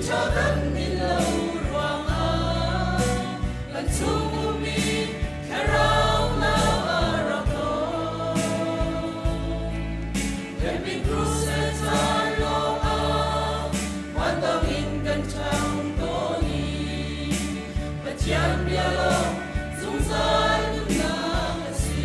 cho đất in lâu ruộng lần chung mi kẻ rau lao ở rau tô để mình cruise ra lo quan tâm in gần trong tô ni và chán bia lo dung dài những năm xì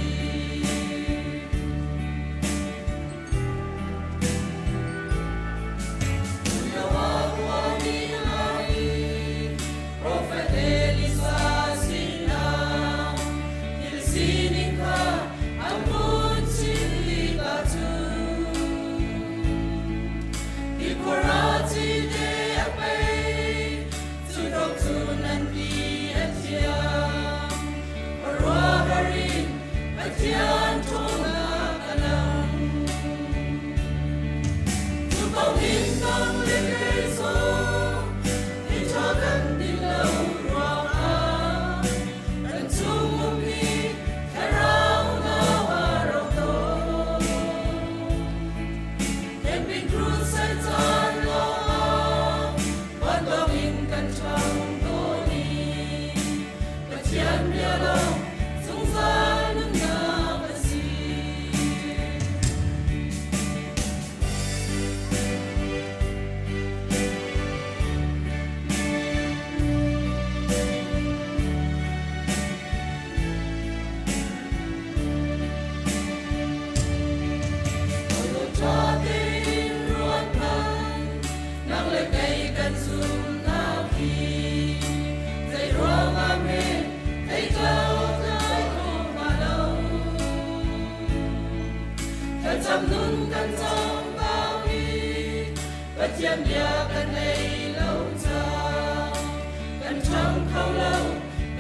Prophet Elisa sina il sinika amun silika tu di korati de ape tu dok tu nanti atia arwarin atian tona kalam tu bau hin nang le so cho đất đi lâu ruộng gần chung mi kẻ rau lao ở rau tô đêm bình cruise say tan lo quan tâm in căn trong tô ni và chén bia lâu dung ra nước ngà và xì cho tin ruột man nắng lên cây cần zoom nào khi dây ruộng am hê thấy câu tới hôm mà đâu cần chăm nun cần trong bao đi và chiêm bia cần đây lâu cha cần trong khâu lâu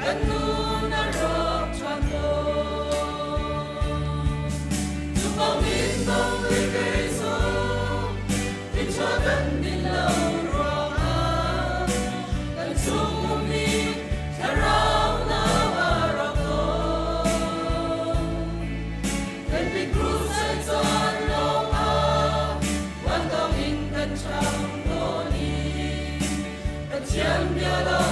cần nun đã rộp tròn đôi chúng bao biết bao người cây số tin cho đất đi lâu ruộng cần chung mi kẻ rau lao ở rau tô cần bị cruise say tan lo quan tâm in cần trong tô ni cần chiêm bia lo